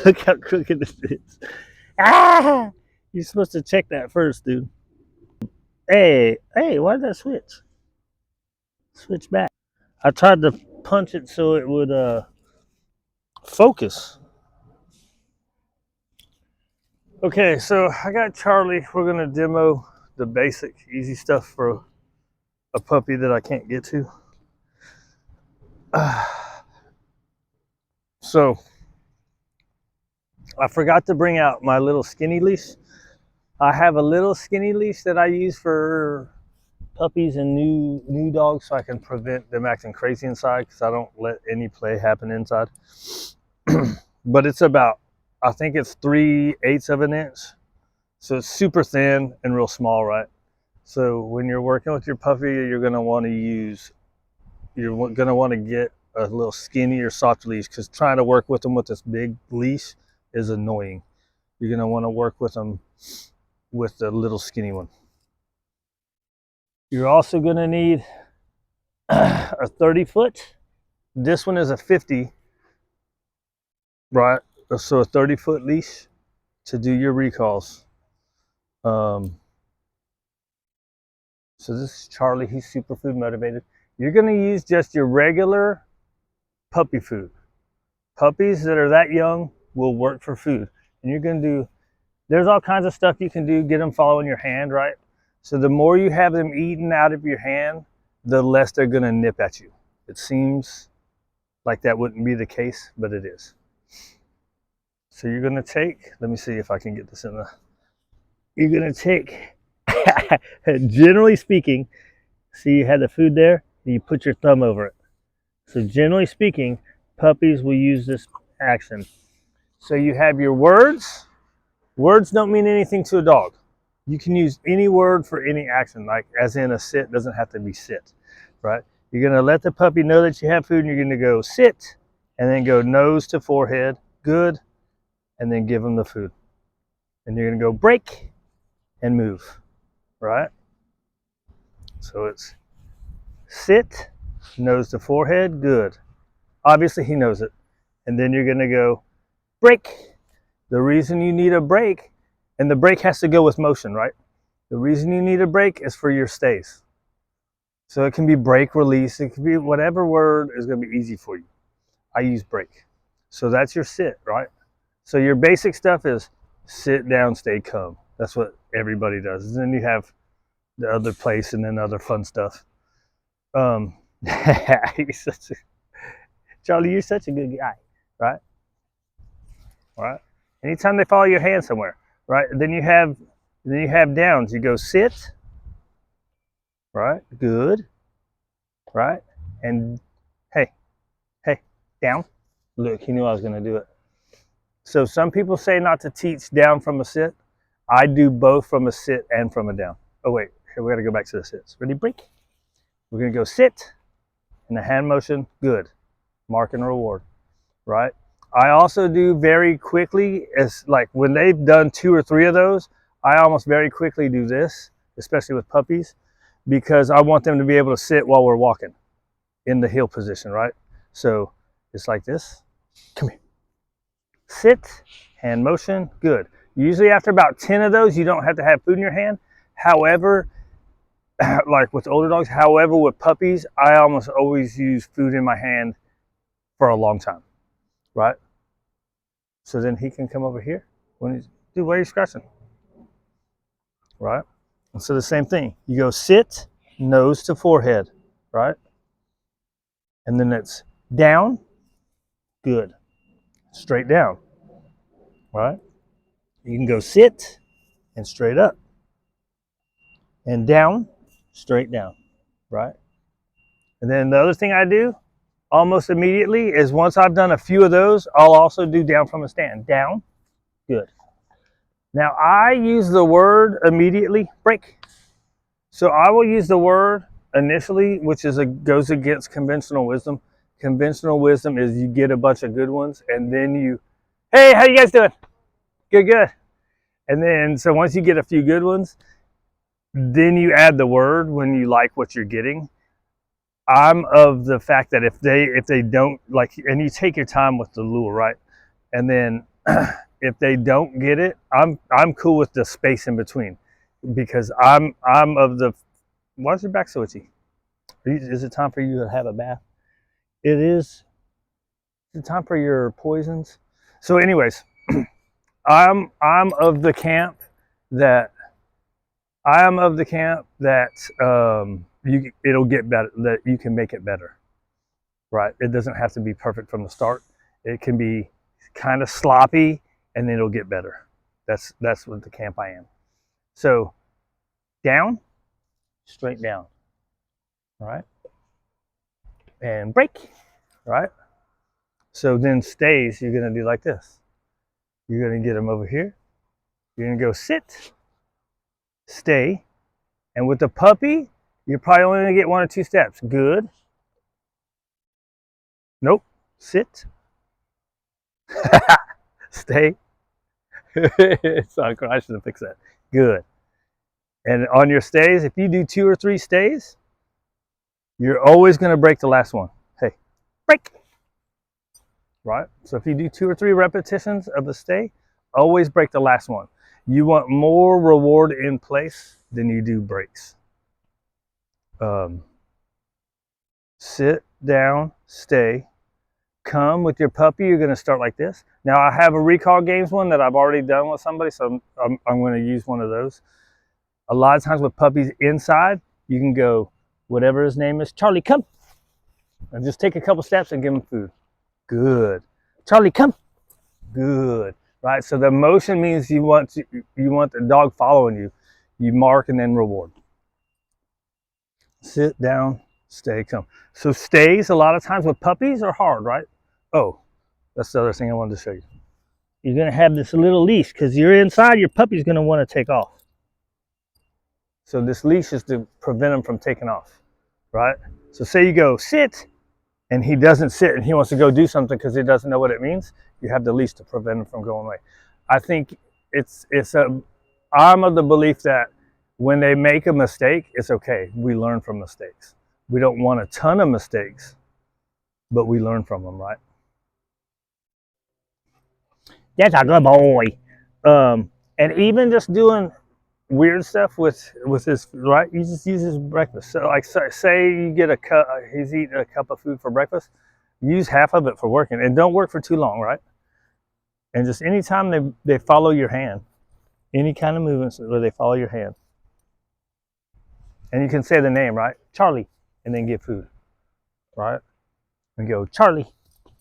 Look how crooked this is. Ah! You're supposed to check that first, dude. Hey, why did that switch? Switch back. I tried to punch it so it would focus. Okay, so I got Charlie. We're gonna demo the basic, easy stuff for a puppy that I can't get to. So I forgot to bring out my little skinny leash. I have a little skinny leash that I use for puppies and new dogs, so I can prevent them acting crazy inside because I don't let any play happen inside. But it's about, I think it's 3/8 of an inch, so it's super thin and real small, right? So when you're working with your puppy, you're gonna want to get a little skinny or soft leash, because trying to work with them with this big leash is annoying. You're gonna want to work with them with the little skinny one. You're also gonna need a 30-foot. This one is a 50, right? So a 30-foot leash to do your recalls. So this is Charlie. He's super food motivated. You're going to use just your regular puppy food. Puppies that are that young will work for food. And you're going to do, there's all kinds of stuff you can do, get them following your hand, right? So the more you have them eating out of your hand, the less they're going to nip at you. It seems like that wouldn't be the case, but it is. So you're going to take, let me see if I can get this in the, you're going to take, generally speaking, see you had the food there, and you put your thumb over it. So generally speaking, puppies will use this action. So you have your words. Words don't mean anything to a dog. You can use any word for any action, like as in a sit doesn't have to be sit, right? You're gonna let the puppy know that you have food, and you're gonna go sit, and then go nose to forehead, good, and then give them the food. And you're gonna go break and move, right? So it's sit, nose to forehead, good. Obviously he knows it. And then you're gonna go break. The reason you need a break, and the break has to go with motion, right? The reason you need a break is for your stays. So it can be break, release, it can be whatever word is gonna be easy for you. I use break. So that's your sit, right? So your basic stuff is sit down, stay calm. That's what everybody does. And then you have the other place and then other fun stuff. Charlie, you're such a good guy, right? Right. Anytime they follow your hand somewhere, right? Then you have downs. You go sit, right? Good, right? And hey, down. Look, he knew I was going to do it. So some people say not to teach down from a sit. I do both from a sit and from a down. Oh wait, here we got to go back to the sits. Ready? Break. We're going to go sit, and the hand motion. Good. Mark and reward, right? I also do very quickly, as like when they've done 2 or 3 of those, I almost very quickly do this, especially with puppies, because I want them to be able to sit while we're walking in the heel position, right? So it's like this. Come here. Sit, hand motion, good. Usually after about 10 of those, you don't have to have food in your hand. However, like with older dogs, however, with puppies, I almost always use food in my hand for a long time, right? So then he can come over here. When he's, dude, why are you scratching? Right? And so the same thing. You go sit, nose to forehead, right? And then it's down, good. Straight down, right? You can go sit and straight up. And down, straight down, right? And then the other thing I do almost immediately is once I've done a few of those, I'll also do down from a stand. Down, good. Now I use the word immediately, break. So I will use the word initially, which goes against conventional wisdom. Conventional wisdom is you get a bunch of good ones, and then you, hey, how you guys doing? Good. And then, so once you get a few good ones, then you add the word when you like what you're getting. I'm of the fact that if they don't like, and you take your time with the lure, right? And then if they don't get it, I'm cool with the space in between, because I'm of the. Why is your back so itchy? Is it time for you to have a bath? It is. Is it time for your poisons? So, anyways, I'm of the camp that it'll get better, that you can make it better, right? It doesn't have to be perfect from the start. It can be kind of sloppy, and then it'll get better. That's what the camp I am. So down, straight down, right? And break, right? So then stays, you're gonna do like this. You're gonna get them over here. You're gonna go sit, stay, and with the puppy, you're probably only gonna get 1 or 2 steps. Good. Nope. Sit. Stay. Sorry, I should have fixed that. Good. And on your stays, if you do 2 or 3 stays, you're always going to break the last one. Hey, break. Right? So if you do 2 or 3 repetitions of the stay, always break the last one. You want more reward in place than you do breaks. Sit down, stay. Come with your puppy, you're going to start like this. Now I have a recall games one that I've already done with somebody, so I'm going to use one of those. A lot of times with puppies inside, you can go, whatever his name is, Charlie, come. And just take a couple steps and give him food. Good. Charlie, come. Good. Right? So the motion means you want the dog following you. You mark and then reward. Sit down, stay, come. So stays a lot of times with puppies are hard, right? Oh, that's the other thing I wanted to show you. You're going to have this little leash because you're inside, your puppy's going to want to take off. So this leash is to prevent him from taking off, right? So say you go sit, and he doesn't sit, and he wants to go do something because he doesn't know what it means. You have the leash to prevent him from going away. I think I'm of the belief that when they make a mistake, it's okay. We learn from mistakes. We don't want a ton of mistakes, but we learn from them, right? That's a good boy. And even just doing weird stuff with his, right, you just use his breakfast. So like say you get he's eating a cup of food for breakfast, use half of it for working, and don't work for too long, right? And just anytime they follow your hand, any kind of movements where they follow your hand, and you can say the name, right? Charlie, and then give food, right? And go Charlie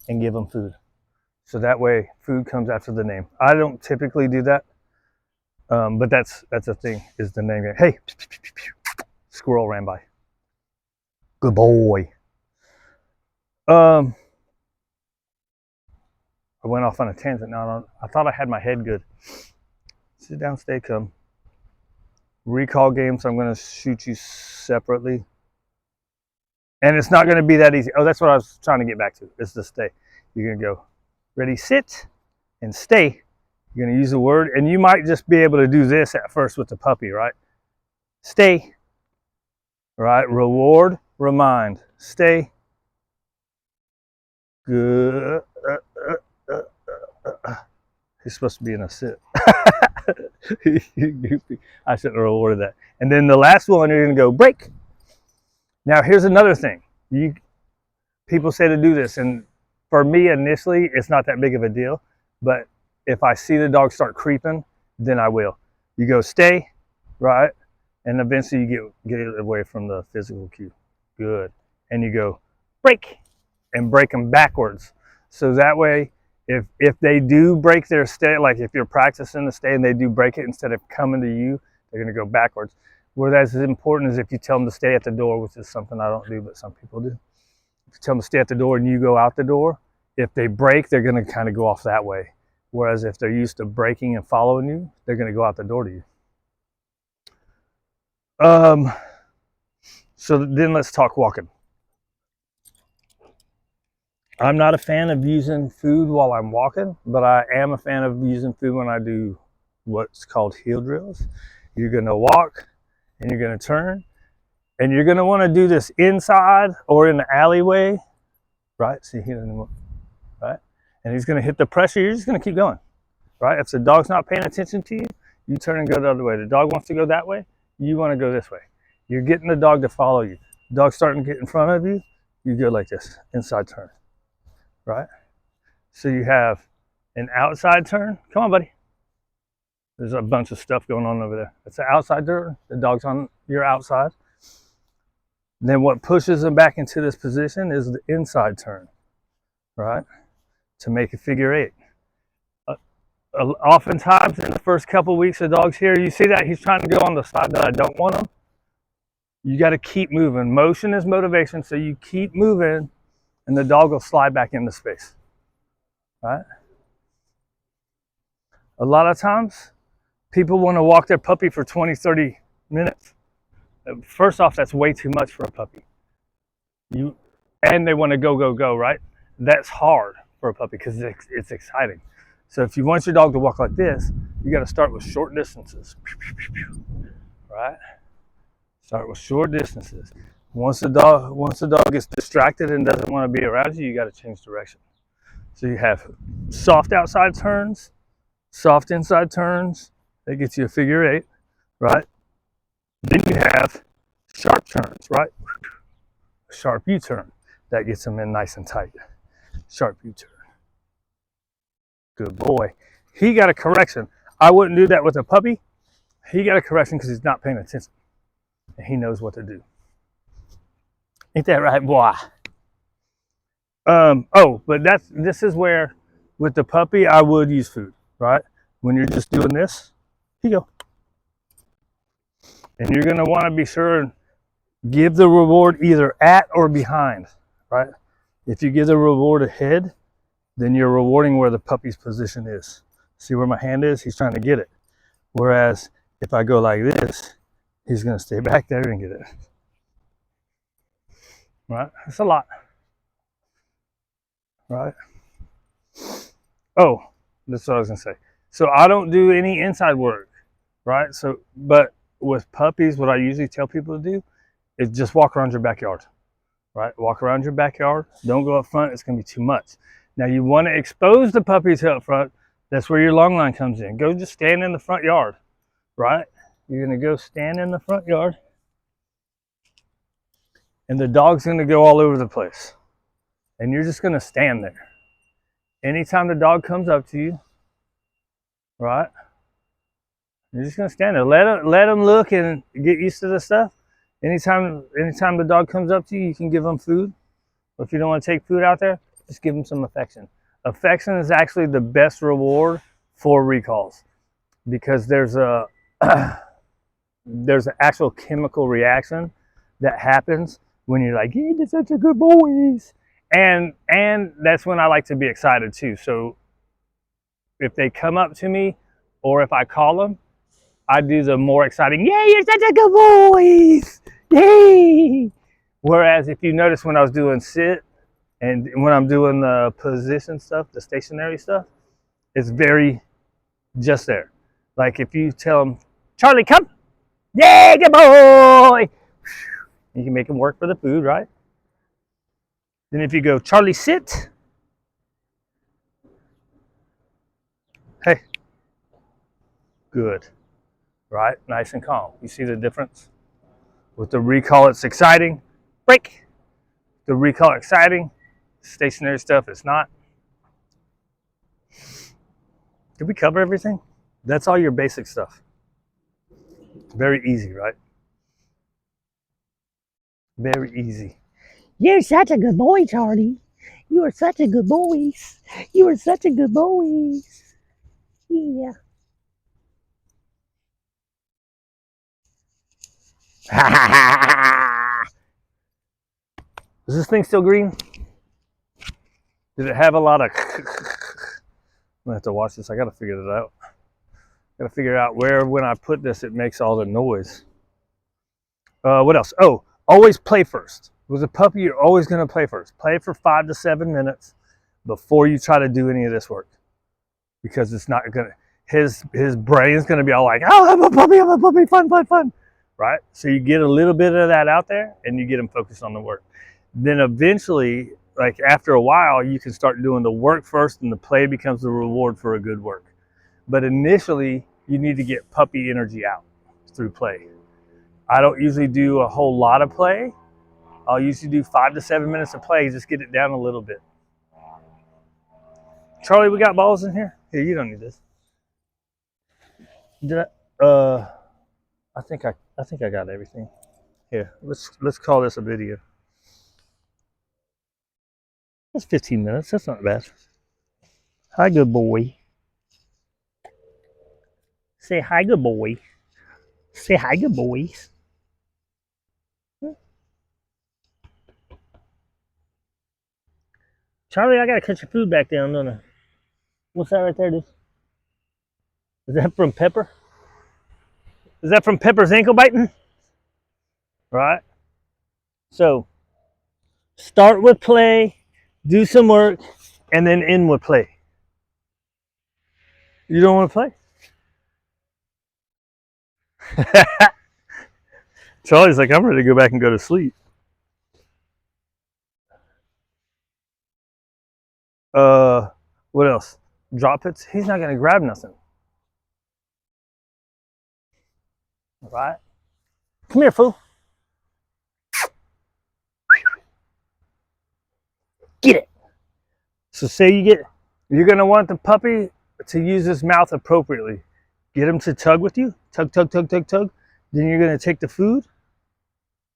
and give them food. So that way food comes after the name. I don't typically do that. But that's a thing, is the name. Hey, squirrel ran by. Good boy. I went off on a tangent now. I thought I had my head good. Sit down, stay, come. Recall games, I'm going to shoot you separately. And it's not going to be that easy. Oh, that's what I was trying to get back to. It's the stay. You're going to go, ready, sit, and stay. You're going to use the word, and you might just be able to do this at first with the puppy, right? Stay, right? Reward, remind, stay. Good. He's supposed to be in a sit. I shouldn't have rewarded that. And then the last one, you're going to go break. Now, here's another thing. People say to do this, and for me, initially, it's not that big of a deal, but if I see the dog start creeping, then I will. You go stay, right? And eventually you get it away from the physical cue. Good. And you go break, and break them backwards. So that way, if they do break their stay, like if you're practicing the stay and they do break it, instead of coming to you, they're going to go backwards. Where that's as important as if you tell them to stay at the door, which is something I don't do, but some people do. If you tell them to stay at the door and you go out the door, if they break, they're going to kind of go off that way. Whereas if they're used to breaking and following you, they're going to go out the door to you. So then let's talk walking. I'm not a fan of using food while I'm walking, but I am a fan of using food when I do what's called heel drills. You're going to walk, and you're going to turn, and you're going to want to do this inside or in the alleyway, right? See, he doesn't move, right? And he's going to hit the pressure. You're just going to keep going. right? If the dog's not paying attention to you, you turn and go the other way. The dog wants to go that way, you want to go this way. You're getting the dog to follow you. The dog's starting to get in front of you, you go like this, inside turn, right? So you have an outside turn. Come on, buddy. There's a bunch of stuff going on over there. It's the outside turn. The dog's on your outside. Then what pushes them back into this position is the inside turn, right? To make a figure eight. Oftentimes in the first couple of weeks, the dog's here. You see that he's trying to go on the side that I don't want him. You got to keep moving. Motion is motivation, so you keep moving, and the dog will slide back into space, right? A lot of times, people want to walk their puppy for 20, 30 minutes. First off, that's way too much for a puppy. And they want to go, go, go, right? That's hard for a puppy because it's exciting. So if you want your dog to walk like this, you got to start with short distances, right? Start with short distances. Once the dog gets distracted and doesn't want to be around you, you got to change direction. So you have soft outside turns, soft inside turns. That gets you a figure eight, right? Then you have sharp turns, right? Sharp U-turn. That gets them in nice and tight. Sharp U-turn. Good boy. He got a correction. I wouldn't do that with a puppy. He got a correction because he's not paying attention. And he knows what to do. Ain't that right, boy? But this is where, with the puppy, I would use food, right? When you're just doing this, here you go. And you're going to want to be sure and give the reward either at or behind, right? If you give the reward ahead, then you're rewarding where the puppy's position is. See where my hand is? He's trying to get it. Whereas if I go like this, he's going to stay back there and get it. Right? That's a lot. Right? Oh, that's what I was going to say. So I don't do any inside work, right? So, but with puppies, what I usually tell people to do is just walk around your backyard, right? Walk around your backyard. Don't go up front. It's going to be too much. Now you want to expose the puppy to up front. That's where your long line comes in. Go just stand in the front yard, right? You're going to go stand in the front yard. And the dog's going to go all over the place. And you're just going to stand there. Anytime the dog comes up to you, right? You're just going to stand there. Let him look and get used to the stuff. Anytime the dog comes up to you, you can give them food. Or if you don't want to take food out there, just give them some affection. Affection is actually the best reward for recalls because there's an actual chemical reaction that happens when you're like, "Yeah, they're such a good boys," and that's when I like to be excited too. So if they come up to me, or if I call them, I do the more exciting, "Yeah, you're such a good boys, yay!" Whereas if you notice when I was doing sit. And when I'm doing the position stuff, the stationary stuff, it's very just there. Like if you tell them, "Charlie, come. Yeah, good boy." You can make them work for the food, right? Then if you go, "Charlie, sit." Hey. Good. Right? Nice and calm. You see the difference? With the recall, it's exciting. Break. The recall, exciting. Stationary stuff, it's not. Did we cover everything? That's all your basic stuff. Very easy, right? Very easy. You're such a good boy, Charlie. You are such a good boy. You are such a good boy. Yeah. Is this thing still green? Did it have a lot of... I'm gonna have to watch this. I gotta figure it out. Gotta figure out where, when I put this, it makes all the noise. What else? Oh, always play first. With a puppy, you're always gonna play first. Play for 5 to 7 minutes before you try to do any of this work. Because it's not gonna, his brain's gonna be all like, "Oh, I'm a puppy, fun, fun, fun." Right? So you get a little bit of that out there and you get them focused on the work. Then eventually, like after a while, you can start doing the work first and the play becomes the reward for a good work. But initially, you need to get puppy energy out through play. I don't usually do a whole lot of play. I'll usually do 5 to 7 minutes of play, just get it down a little bit. Charlie, we got balls in here? Here, you don't need this. Did I think I got everything. Here, let's call this a video. That's 15 minutes. That's not bad. Hi, good boy. Say hi, good boy. Say hi, good boys. Charlie, I gotta cut your food back down, don't I? What's that right there, dude? Is that from Pepper? Is that from Pepper's ankle biting? Right? So, start with play, do some work, and then end with play. You don't want to play? Charlie's like, I'm ready to go back and go to sleep. What else? Drop it. He's not gonna grab nothing. All right? Come here, fool. Get it. So say you're gonna want the puppy to use his mouth appropriately. Get him to tug with you. Tug, tug, tug, tug, tug. Then you're gonna take the food.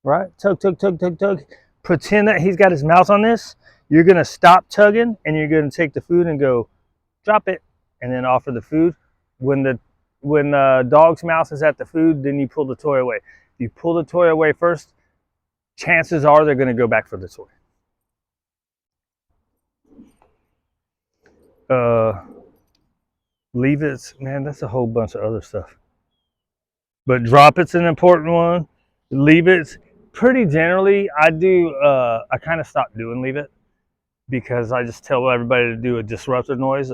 Right? Tug, tug, tug, tug, tug. Pretend that he's got his mouth on this. You're gonna stop tugging and you're gonna take the food and go, drop it, and then offer the food. When the dog's mouth is at the food, then you pull the toy away. If you pull the toy away first, chances are they're gonna go back for the toy. Leave it, man, that's a whole bunch of other stuff. But drop it's an important one. Leave it, pretty generally, I kind of stopped doing leave it because I just tell everybody to do a disruptor noise,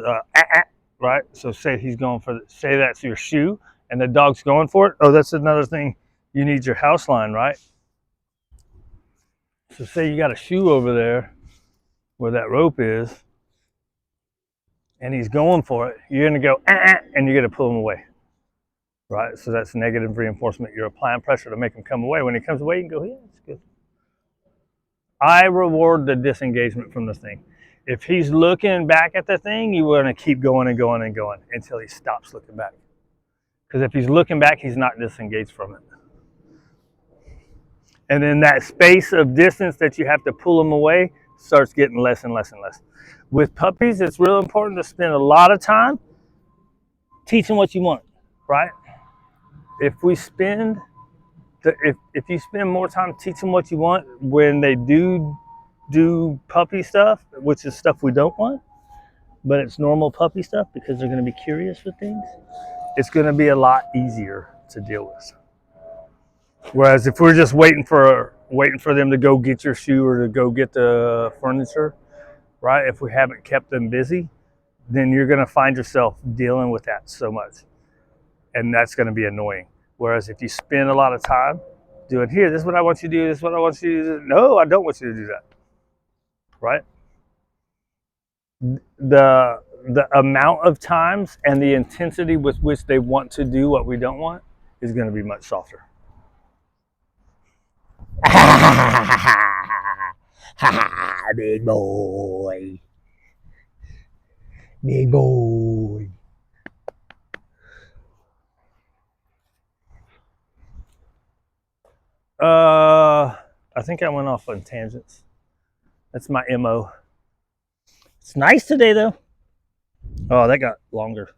right? So say he's going for, say that's your shoe and the dog's going for it. Oh, that's another thing. You need your house line, right? So say you got a shoe over there where that rope is and he's going for it. You're gonna go, and you're gonna pull him away, right? So that's negative reinforcement. You're applying pressure to make him come away. When he comes away, you can go, yeah, it's good. I reward the disengagement from the thing. If he's looking back at the thing, you want to keep going and going and going until he stops looking back. Because if he's looking back, he's not disengaged from it. And then that space of distance that you have to pull him away starts getting less and less and less. With puppies, it's real important to spend a lot of time teaching what you want, right? If you spend more time teaching what you want when they do puppy stuff, which is stuff we don't want, but it's normal puppy stuff because they're going to be curious with things, it's going to be a lot easier to deal with. Whereas if we're just waiting for them to go get your shoe or to go get the furniture, right? If we haven't kept them busy, then you're going to find yourself dealing with that so much. And that's going to be annoying. Whereas if you spend a lot of time doing, here, this is what I want you to do, this is what I want you to do. No, I don't want you to do that. Right? The amount of times and the intensity with which they want to do what we don't want is going to be much softer. Big boy. Big boy. I think I went off on tangents. That's my MO. It's nice today though. Oh, that got longer.